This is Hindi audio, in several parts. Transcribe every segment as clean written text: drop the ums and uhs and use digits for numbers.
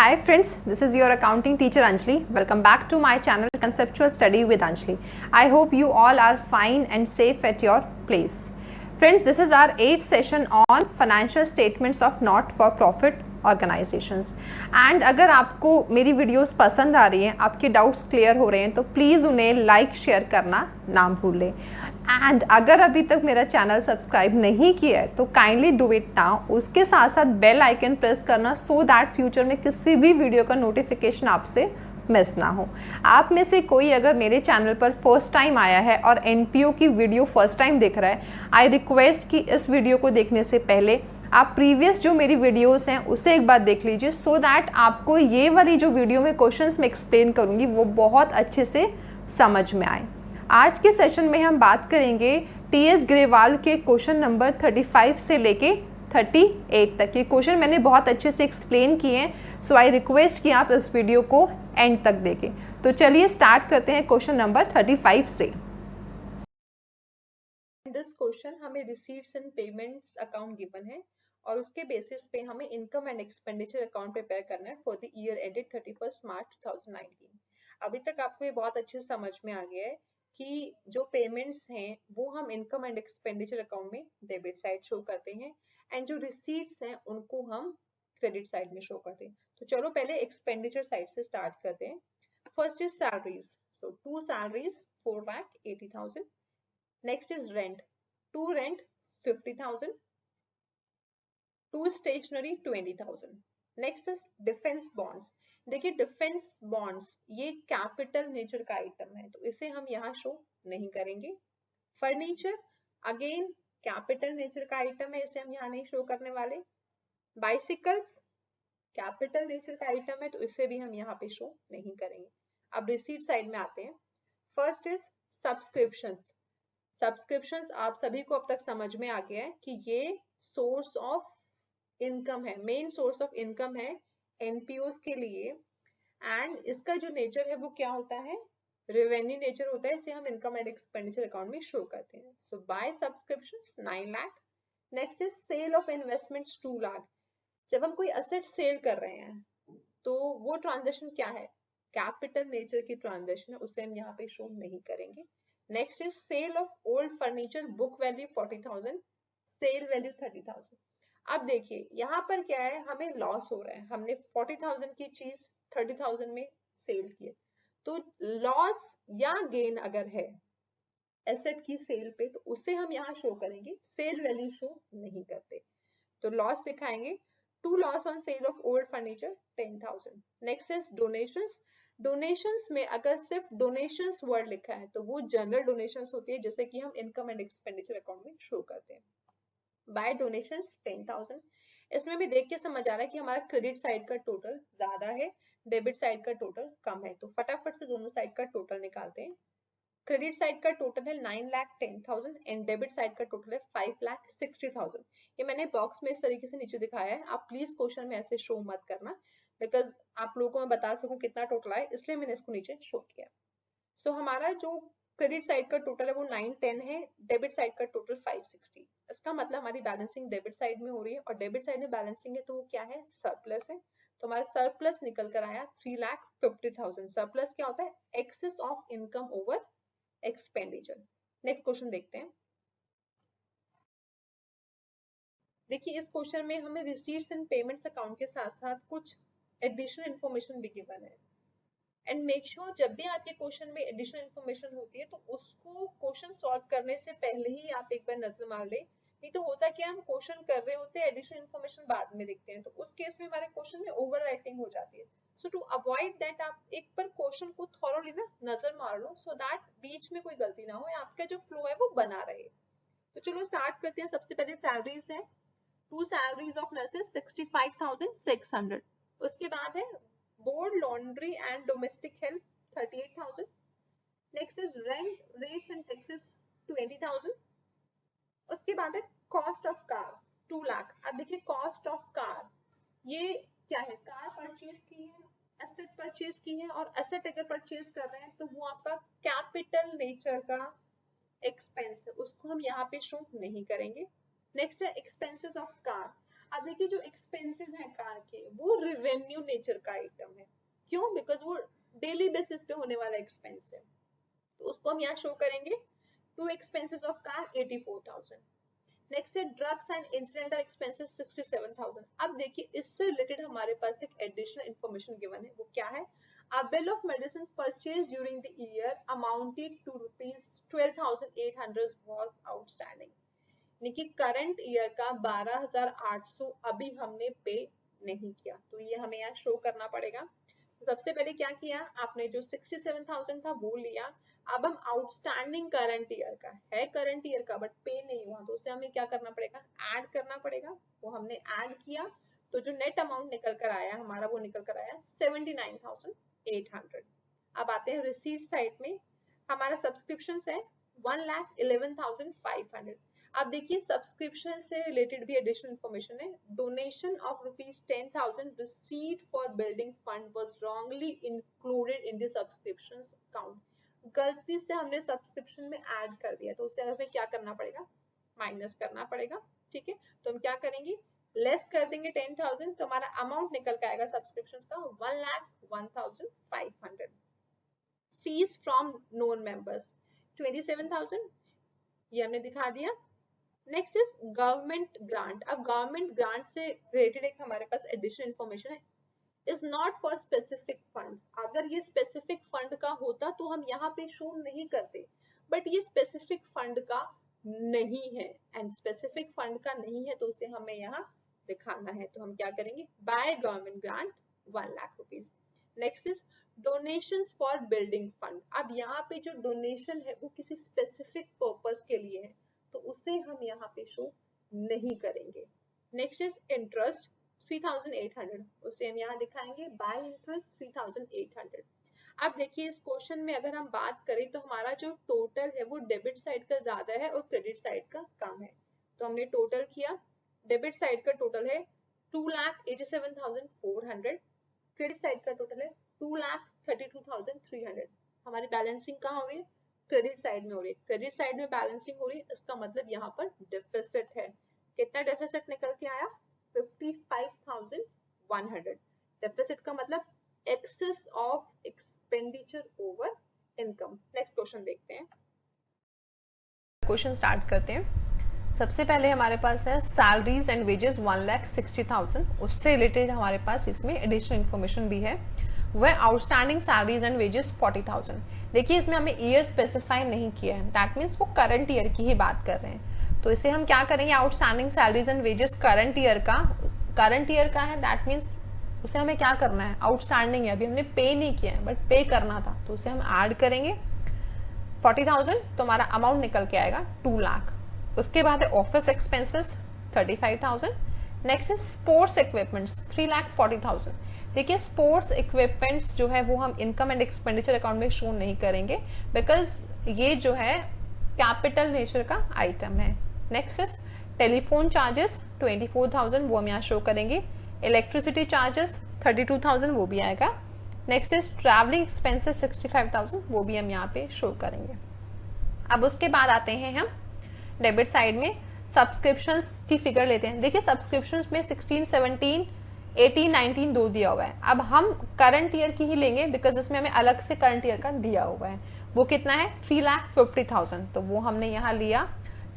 Hi friends, this is your accounting teacher Anjali. Welcome back to my channel Conceptual Study with Anjali. I hope you all are fine and safe at your place. Friends, this is our 8th session on financial statements of not-for-profit organizations. And अगर आपको मेरी वीडियोस पसंद आ रही हैं, आपके डाउट्स क्लियर हो रहे हैं, तो प्लीज़ उन्हें लाइक शेयर करना ना भूलें. एंड अगर अभी तक मेरा चैनल सब्सक्राइब नहीं किया है तो काइंडली डू इट नाउ. उसके साथ साथ बेल आइकन प्रेस करना सो दैट फ्यूचर में किसी भी वीडियो का नोटिफिकेशन आपसे मिस ना हो. आप में से कोई अगर मेरे चैनल पर फर्स्ट टाइम आया है और एनपीओ की वीडियो फर्स्ट टाइम देख रहा है, आई रिक्वेस्ट कि इस वीडियो को देखने से पहले आप प्रीवियस जो मेरी वीडियोस हैं उसे एक बार देख लीजिए, सो दैट आपको ये वाली जो वीडियो में क्वेश्चंस में एक्सप्लेन करूँगी वो बहुत अच्छे से समझ में आए. आज के सेशन में हम बात करेंगे टीएस ग्रेवाल के क्वेश्चन नंबर 35 से लेके 38 तक. ये क्वेश्चन मैंने बहुत अच्छे से एक्सप्लेन किए हैं, सो आई रिक्वेस्ट कि आप इस वीडियो को एंड तक देखें. तो चलिए स्टार्ट करते हैं क्वेश्चन नंबर 35 से. दिस क्वेश्चन हमें receipts and payments account given है और उसके बेसिस पे हमें income and expenditure account prepare करना है फॉर द ईयर एंडेड 31 मार्च 2019. अभी तक आपको ये बहुत अच्छे से समझ में आ गया है कि जो पेमेंट्स हैं वो हम इनकम एंड एक्सपेंडिचर अकाउंट में डेबिट साइड शो करते हैं एंड जो रिसीट्स हैं उनको हम क्रेडिट साइड में शो करते हैं. तो चलो पहले एक्सपेंडिचर साइड से स्टार्ट करते हैं. First is salaries. So 2 salaries 4,80,000. Next is rent. 2 rent 50,000. 2 stationery 20,000. Next is defense bonds. देखिए डिफेंस बॉन्ड्स ये कैपिटल नेचर का आइटम है तो इसे हम यहाँ शो नहीं करेंगे. फर्नीचर अगेन कैपिटल नेचर का आइटम है, इसे हम यहाँ नहीं शो करने वाले. बाइसिकल्स कैपिटल नेचर का आइटम है तो इसे भी हम यहाँ पे शो नहीं करेंगे. अब रिसीट साइड में आते हैं. First is subscriptions. सब्सक्रिप्शंस आप सभी को अब तक समझ में आ गया है कि ये सोर्स ऑफ इनकम है, मेन सोर्स ऑफ इनकम है एनपीओस के लिए. एंड इसका जो नेचर है वो क्या होता है, रेवेन्यू नेचर होता है. इसे हम इनकम एंड एक्सपेंडिचर अकाउंट में शो करते हैं. So by subscriptions 9 lakh. Next is sale of investments 2 lakh. जब हम कोई असेट सेल कर रहे हैं तो वो ट्रांजेक्शन क्या है, कैपिटल नेचर की ट्रांजेक्शन है, उसे हम यहाँ पे शो नहीं करेंगे. Next is sale of old furniture. Book value 40,000, sale value 30,000. अब देखिए यहाँ पर क्या है, हमें लॉस हो रहा है. हमने 40,000 की चीज 30,000 में सेल की है. तो लॉस या गेन अगर है एसेट की सेल पे तो उसे हम यहाँ शो करेंगे, सेल वैल्यू शो नहीं करते. तो लॉस दिखाएंगे. To loss on sale of old furniture 10,000. Next is donations. Donations में अगर सिर्फ डोनेशंस वर्ड लिखा है तो वो जनरल डोनेशंस होती है जैसे कि हम इनकम एंड एक्सपेंडिचर अकाउंट में शो करते हैं. By donations 10,000. इसमें भी देख के समझ आ रहा है कि हमारा क्रेडिट साइड का टोटल ज्यादा है, डेबिट साइड का टोटल कम है. तो फटाफट से दोनों साइड का टोटल निकालते हैं. क्रेडिट साइड का टोटल है 9,10,000 एंड डेबिट साइड का टोटल है 5,60,000. ये मैंने बॉक्स में इस तरीके से नीचे दिखाया है. आप प्लीज क्वेश्चन में ऐसे शो मत करना बिकॉज आप लोगों को मैं बता सकूं कितना टोटल आए, इसलिए मैंने इसको नीचे शो किया. सो हमारा जो क्रेडिट साइड का टोटल है वो 910 है, डेबिट साइड का टोटल 560. इसका मतलब हमारी बैलेंसिंग डेबिट साइड में हो रही है और डेबिट साइड में बैलेंसिंग है तो वो क्या है, सरप्लस है. तो हमारा सरप्लस निकल कर आया 3,50,000. सरप्लस क्या होता है, excess of income over expenditure. Next question देखते हैं. देखिए इस क्वेश्चन में हमें रिसीट्स एंड पेमेंट्स अकाउंट के साथ साथ कुछ एडिशनल इन्फॉर्मेशन भी गिवन है. एंड मेक श्योर जब भी आपके क्वेश्चन में एडिशनल इन्फॉर्मेशन होती है तो उसको क्वेश्चन सॉल्व करने से पहले ही आप एक बार नजर मार ले. नहीं तो होता क्या, हम क्वेश्चन कर रहे होते हैं, एडिशनल इन्फॉर्मेशन बाद में देखते हैं तो उस केस में हमारे क्वेश्चन में ओवर राइटिंग हो जाती है. सो टू अवॉइड दैट आप एक बार क्वेश्चन को थॉरोली ना नजर मार लो सो दैट बीच में कोई गलती ना हो, आपका जो फ्लो है वो बना रहे. तो चलो स्टार्ट करते हैं. सबसे पहले सैलरीज है. 2 salaries of nurses 65,600. उसके बाद है board, laundry and domestic help 38,000. Next is rent, rates and taxes 20,000. उसके बाद है cost of car 2 लाख. अब देखिए cost of car ये क्या है, कार परचेज की है, एसेट परचेज की है और एसेट अगर परचेज कर रहे हैं तो वो आपका कैपिटल नेचर का एक्सपेंस है, उसको हम यहाँ पे शो नहीं करेंगे. नेक्स्ट है एक्सपेंसेस ऑफ कार. अब देखिए जो एक्सपेंसेस हैं कार के वो रेवेन्यू नेचर का आइटम है। क्यों? बिकॉज वो डेली बेसिस पे होने वाला एक्सपेंस है, तो उसको हम यहाँ शो करेंगे। To expenses of car 84,000। Next है ड्रग्स एंड इंसिडेंटल एक्सपेंसेस 67,000। अब देखिए इससे रिलेटेड हमारे पास एक एडिशनल इंफॉर्मेशन गिवन है, वो क्या है? A bill of medicines purchased during the year amounted to rupees 12,800 was outstanding। यानी कि करंट ईयर का 12,800 अभी हमने पे नहीं किया, तो ये हमें यहाँ शो करना पड़ेगा। तो सबसे पहले क्या किया आपने, जो 67,000 था वो लिया। अब हम आउटस्टैंडिंग करंट ईयर का है, करंट ईयर का बट पे नहीं हुआ, तो उसे हमें क्या करना पड़ेगा? ऐड करना पड़ेगा। वो हमने ऐड किया, तो जो नेट अमाउंट निकल कर आया हमारा, वो निकल कर आया 79,800। अब आते हैं रिसीव साइड में, हमारा सब्सक्रिप्शन है 1,11,500। अब देखिए सब्सक्रिप्शन से रिलेटेड भी एडिशनल इंफॉर्मेशन है। Donation of ₹10,000 received for building fund was wrongly included in the subscription account. गलती से हमने सब्सक्रिप्शन में ऐड कर दिया, तो उसे हमें क्या करना पड़ेगा? माइनस करना पड़ेगा। ठीक है, तो हम क्या करेंगे? लेस कर देंगे 10,000, तो हमारा अमाउंट निकल के आएगा सब्सक्रिप्शन का 1,01,500। फीस फ्रॉम नॉन मेंबर्स 27,000, ये हमने दिखा दिया। Next is government grant. अब गवर्नमेंट ग्रांट से रिलेटेड एक हमारे पास एडिशनल इंफॉर्मेशन है, is not for specific fund. अगर ये स्पेसिफिक फंड का होता तो हम यहाँ पे शो नहीं करते, बट ये स्पेसिफिक फंड का नहीं है, एंड स्पेसिफिक फंड का नहीं है तो उसे हमें यहाँ दिखाना है। तो हम क्या करेंगे? By government grant 1 lakh rupees. Next is donations for building fund. अब यहाँ पे जो डोनेशन है वो किसी स्पेसिफिक पर्पस के लिए है, तो उसे हम यहाँ पे शो नहीं करेंगे। नेक्स्ट इज इंटरेस्ट 3,800, उसे हम यहाँ दिखाएंगे बाय इंटरेस्ट 3,800। अब देखिए इस क्वेश्चन में अगर हम बात करें तो हमारा जो टोटल है वो डेबिट साइड का ज्यादा है और क्रेडिट साइड का कम है। तो हमने टोटल किया, डेबिट साइड का टोटल है 2,87,400, क्रेडिट साइड का टोटल है 2,32,300। हमारी बैलेंसिंग कहाँ हो रही है? क्रेडिट साइड में हो रही है। क्रेडिट साइड में बैलेंसिंग हो रही है, इसका मतलब यहाँ पर डेफिसिट है। कितना डेफिसिट निकल के आया? 55,100। डेफिसिट का मतलब excess of expenditure over income. Next question देखते हैं। क्वेश्चन स्टार्ट करते हैं। सबसे पहले हमारे पास है सैलरीज एंड वेजेस 1,60,000। उससे रिलेटेड हमारे पास इसमें एडिशनल इंफॉर्मेशन भी है, वह आउटस्टैंडिंग सैलरीज एंड वेजेस 40,000। देखिए इसमें हमें ईयर स्पेसिफाई नहीं किया है, दैट मीन्स वो करंट ईयर की ही बात कर रहे हैं। तो इसे हम क्या करेंगे? Outstanding salaries and wages current year का है, दैट मीन्स उसे हमें क्या करना है? आउटस्टैंडिंग है, अभी हमने पे नहीं किया है बट पे करना था, तो उसे हम ऐड करेंगे 40,000, तो हमारा अमाउंट निकल के आएगा 2 लाख। उसके बाद है ऑफिस एक्सपेंसेस 35,000। नेक्स्ट है स्पोर्ट्स इक्विपमेंट्स 3,40,000। देखिए स्पोर्ट्स इक्विपमेंट्स जो है वो हम इनकम एंड एक्सपेंडिचर अकाउंट में शो नहीं करेंगे, बिकॉज ये जो है कैपिटल नेचर का आइटम है। नेक्स्ट इज टेलीफोन चार्जेस 24,000, वो हम यहाँ शो करेंगे। इलेक्ट्रिसिटी चार्जेस 32,000, वो भी आएगा। नेक्स्ट इज ट्रैवलिंग एक्सपेंसेस 65,000, वो भी हम यहाँ पे शो करेंगे। अब उसके बाद आते हैं हम डेबिट साइड में, सब्सक्रिप्शंस की फिगर लेते हैं। देखिए सब्सक्रिप्शंस में 16, 17, 18, 19 दो दिया हुआ है। अब हम करंट ईयर की ही लेंगे बिकॉज इसमें हमें अलग से करंट ईयर का दिया हुआ है। वो कितना है? 3,50,000, तो वो हमने यहाँ लिया।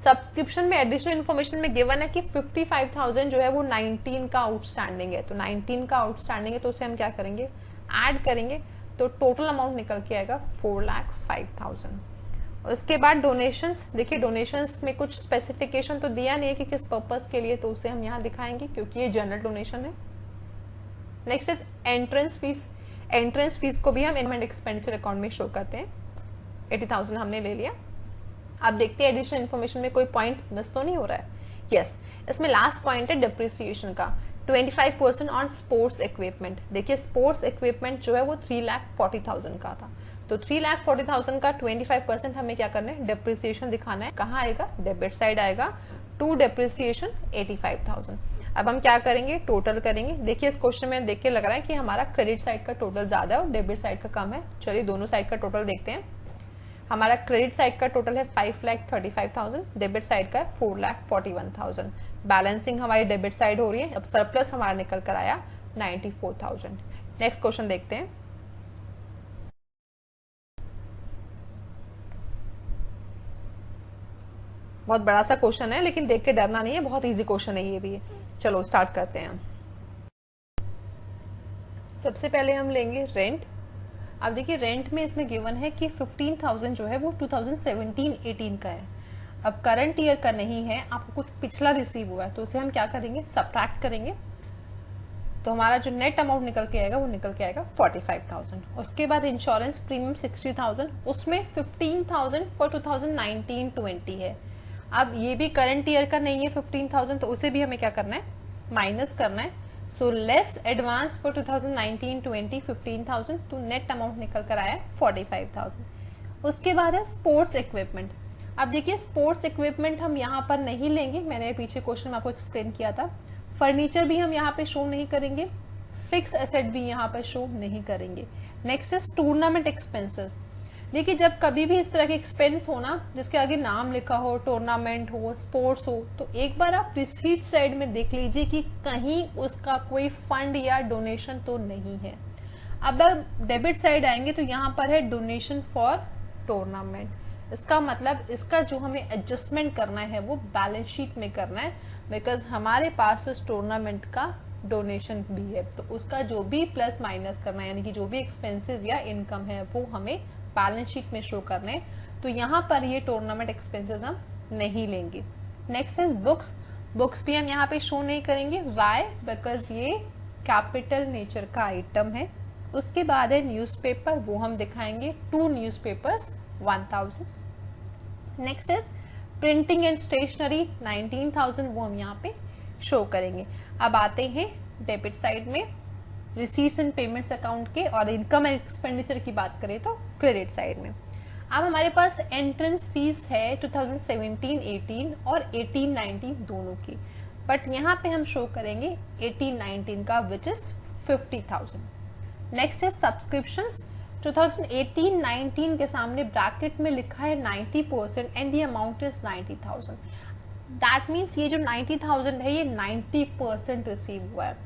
सब्सक्रिप्शन में एडिशनल इन्फॉर्मेशन में गिवन है कि 55,000 जो है वो 19 का आउटस्टैंडिंग है, तो 19 का आउटस्टैंडिंग है, तो उसे हम क्या करेंगे? ऐड करेंगे, तो टोटल अमाउंट निकल के आएगा 4,05,000। उसके बाद डोनेशंस। देखिए डोनेशंस में कुछ स्पेसिफिकेशन तो दिया नहीं है कि किस पर्पस के लिए, तो उसे हम यहाँ दिखाएंगे क्योंकि ये जनरल डोनेशन है। Next is entrance fees. Entrance fees को भी हम इनकम एंड एक्सपेंडिचर अकाउंट में शो करते हैं। 80,000 हमने ले लिया। अब देखते हैं एडिशनल इन्फॉर्मेशन में कोई पॉइंट मिस तो नहीं हो रहा है। यस, इसमें लास्ट पॉइंट है डिप्रिसिएशन का 25% ऑन स्पोर्ट्स इक्विपमेंट। देखिए स्पोर्ट्स इक्विपमेंट जो है वो 3,40,000 का था, तो 3,40,000 का 25% हमें क्या करना है? डिप्रिसिएशन दिखाना है। कहाँ आएगा? डेबिट साइड आएगा। To depreciation 85,000। अब हम क्या करेंगे? टोटल करेंगे। देखिए इस क्वेश्चन में देख के लग रहा है कि हमारा क्रेडिट साइड का टोटल ज्यादा है और डेबिट साइड का कम है। चलिए दोनों साइड का टोटल देखते हैं। हमारा क्रेडिट साइड का टोटल है 5,35,000, डेबिट साइड का 4,41,000। बैलेंसिंग हमारी डेबिट साइड हो रही है। अब सरप्लस हमारा निकल कर आया 94,000। नेक्स्ट क्वेश्चन देखते हैं। बहुत बड़ा सा क्वेश्चन है, लेकिन देख के डरना नहीं है, बहुत इजी क्वेश्चन है ये भी। चलो स्टार्ट करते हैं। सबसे पहले हम लेंगे रेंट। अब देखिए रेंट में इसमें गिवन है कि 15,000 जो है वो 2017-18 का है। अब करंट ईयर का नहीं है, आपको कुछ पिछला रिसीव हुआ है, तो उसे हम क्या करेंगे, सबट्रैक्ट करेंगे। तो हमारा जो नेट अमाउंट निकल के आएगा वो निकल के आएगा 45,000। उसके बाद इंश्योरेंस प्रीमियम 60,000, उसमें 15,000 फॉर 2019-20 है। अब ये भी करंट ईयर का नहीं है 15,000, तो उसे भी हमें क्या करना है, माइनस करना है। सो लेस एडवांस फॉर 2019-20 15,000, तो नेट अमाउंट निकल कर आया 45,000। उसके बाद है स्पोर्ट्स इक्विपमेंट। अब देखिए स्पोर्ट्स इक्विपमेंट हम यहाँ पर नहीं लेंगे, मैंने पीछे क्वेश्चन में आपको एक्सप्लेन किया था। फर्नीचर भी हम यहाँ पे शो नहीं करेंगे, फिक्स एसेट भी यहाँ पर शो नहीं करेंगे। नेक्स्ट है टूर्नामेंट एक्सपेंसेस। देखिए जब कभी भी इस तरह के एक्सपेंस हो ना, जिसके आगे नाम लिखा हो, टूर्नामेंट हो, स्पोर्ट्स हो, तो एक बार आप रिसीट साइड में देख लीजिए कि कहीं उसका कोई फंड या डोनेशन तो नहीं है। अब डेबिट साइड आएंगे तो यहाँ पर है डोनेशन फॉर टूर्नामेंट। इसका मतलब इसका जो हमें एडजस्टमेंट करना है वो बैलेंस शीट में करना है, बिकॉज हमारे पास उस टूर्नामेंट का डोनेशन भी है, तो उसका जो भी प्लस माइनस करना है, यानी कि जो भी एक्सपेंसेस या इनकम है वो हमें बैलेंस शीट में शो करने। तो यहाँ पर ये टूर्नामेंट एक्सपेंसेस हम नहीं लेंगे। Next is books. बुक्स भी हम यहाँ पे शो नहीं करेंगे। वाई? बिकॉज ये कैपिटल नेचर का आइटम है। उसके बाद है न्यूज़पेपर, वो हम दिखाएंगे 2 newspapers 1,000। Next is printing and stationery 19,000, वो हम यहाँ पे शो करेंगे। अब आते हैं डेबिट साइड में रिसीट्स एंड पेमेंट्स अकाउंट के, और इनकम एंड एक्सपेंडिचर की बात करें तो क्रेडिट साइड में। अब हमारे पास एंट्रेंस फीस है 2017-18 और 18-19 दोनों की, बट यहाँ पे हम शो करेंगे 18-19 का, विच इज 50,000। नेक्स्ट है सब्सक्रिप्शंस। 2018-19 के सामने ब्रैकेट में लिखा है 90% and the amount is 90,000। That means ये जो 90,000 है ये 90% रिसीव हुआ है,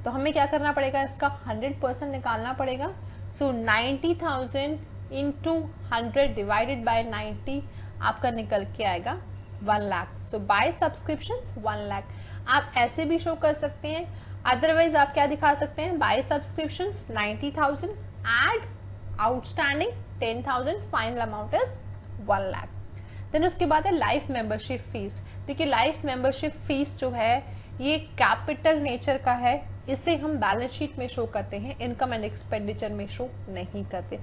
तो हमें क्या करना पड़ेगा, इसका 100% निकालना पड़ेगा। सो 90,000 इंटू 100 डिवाइडेड बाय 90 आपका निकल के आएगा 1 लाख। सो बाय सब्सक्रिप्शंस 1 लाख। आप ऐसे भी शो कर सकते हैं, अदरवाइज आप क्या दिखा सकते हैं, by subscriptions 90,000 add outstanding 10,000, final amount is 1 lakh. Then उसके बाद है लाइफ मेंबरशिप फीस। देखिए लाइफ मेंबरशिप फीस जो है ये कैपिटल नेचर का है, इसे हम बैलेंस शीट में शो करते हैं, इनकम एंड एक्सपेंडिचर में शो नहीं करते।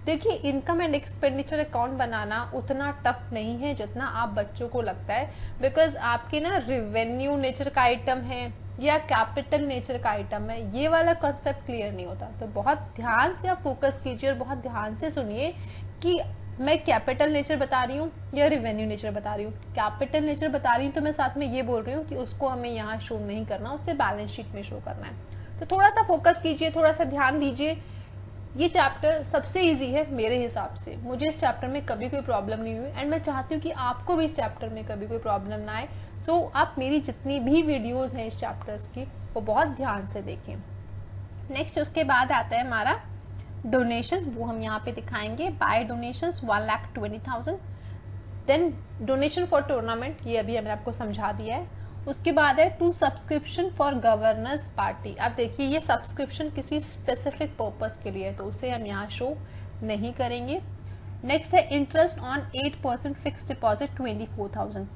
देखिए इनकम एंड एक्सपेंडिचर अकाउंट बनाना उतना टफ नहीं है जितना आप बच्चों को लगता है, बिकॉज आपके ना रेवेन्यू नेचर का आइटम है या कैपिटल नेचर का आइटम है, ये वाला कॉन्सेप्ट क्लियर नहीं होता। तो बहुत ध्यान से आप फोकस कीजिए और बहुत ध्यान से सुनिए कि मैं कैपिटल नेचर बता रही हूँ या रेवेन्यू नेचर बता रही हूँ। कैपिटल नेचर बता रही हूँ तो मैं साथ में ये बोल रही हूँ कि उसको हमें यहाँ शो नहीं करना, उसे बैलेंस शीट में शो करना है। तो थोड़ा सा फोकस कीजिए, थोड़ा सा ध्यान दीजिए। ये चैप्टर सबसे इजी है मेरे हिसाब से, मुझे इस चैप्टर में कभी कोई प्रॉब्लम नहीं हुई एंड मैं चाहती हूँ कि आपको भी इस चैप्टर में कभी कोई प्रॉब्लम ना आए। सो आप मेरी जितनी भी वीडियोज हैं इस चैप्टर्स की वो बहुत ध्यान से देखें। नेक्स्ट उसके बाद आता है हमारा डोनेशन, वो हम यहाँ पे दिखाएंगे। By donations 1,20,000। Then donation for tournament, ये अभी हमने आपको समझा दिया है। उसके बाद है two subscription for governors party. अब देखिए ये सब्सक्रिप्शन किसी स्पेसिफिक पर्पस के लिए है, तो उसे हम यहाँ शो नहीं करेंगे। नेक्स्ट है इंटरेस्ट ऑन 8% फिक्स डिपॉजिट 24,000।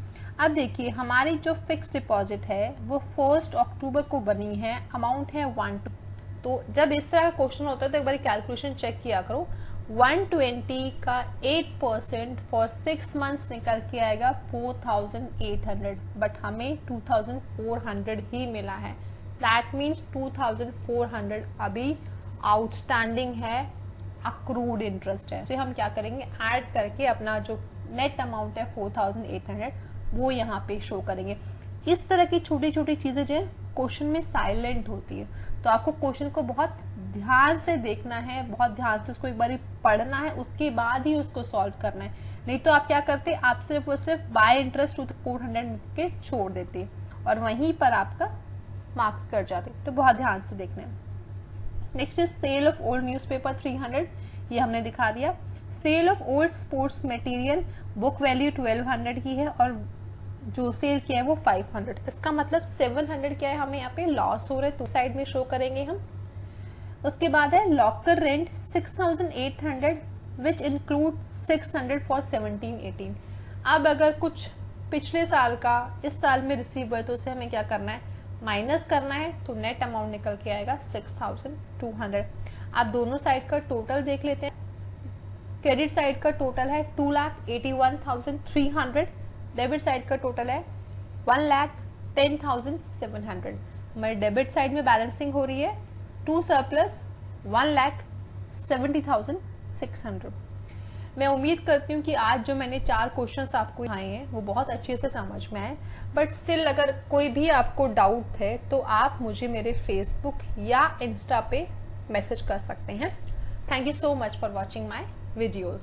अब देखिए हमारी जो फिक्स डिपॉजिट है वो 1 अक्टूबर को बनी है, अमाउंट है 1,2। तो जब इस तरह का क्वेश्चन होता है तो एक बार कैलकुलेशन चेक किया करो। 120 का 8% फॉर 6 मंथ्स निकल के आएगा 4,800, बट हमें 2,400 ही मिला है। दैट मीन्स 2,400 अभी आउटस्टैंडिंग है, अक्रूड इंटरेस्ट है। तो हम क्या करेंगे, ऐड करके अपना जो नेट अमाउंट है 4,800 वो यहाँ पे शो करेंगे। इस तरह की छोटी छोटी चीजें जो है क्वेश्चन में साइलेंट होती है, तो आपको क्वेश्चन को बहुत ध्यान से देखना है, बहुत ध्यान से उसको एक बार पढ़ना है, उसके बाद ही उसको सॉल्व करना है। नहीं तो आप क्या करते, आप सिर्फ और सिर्फ बाय इंटरेस्ट टू 400 के छोड़ देते और वहीं पर आपका मार्क्स कट जाते। तो बहुत ध्यान से देखना है। Next is sale of old newspaper 300, ये हमने दिखा दिया। Sale of old sports material, book value 1200 की है और जो सेल किया है वो 500। इसका मतलब 700 क्या है, हमें यहाँ पे लॉस हो रहा है, तो साइड में शो करेंगे हम। उसके बाद है locker rent 6800 which include 600 for 17-18। अब अगर कुछ पिछले साल का इस साल में रिसीव हुआ तो उसे हमें क्या करना है, माइनस करना है, तो नेट अमाउंट निकल के आएगा 6200। आप दोनों साइड का टोटल देख लेते हैं। क्रेडिट साइड का टोटल है 2,81,300, डेबिट साइड का टोटल है 1,10,700। हमारे डेबिट साइड में बैलेंसिंग हो रही है 2 सरप्लस 1,70,600। मैं उम्मीद करती हूँ कि आज जो मैंने 4 क्वेश्चंस आपको दिखाए हैं वो बहुत अच्छे से समझ में आए। बट स्टिल अगर कोई भी आपको डाउट है तो आप मुझे मेरे फेसबुक या इंस्टा पे मैसेज कर सकते हैं। Thank you so much for watching my videos.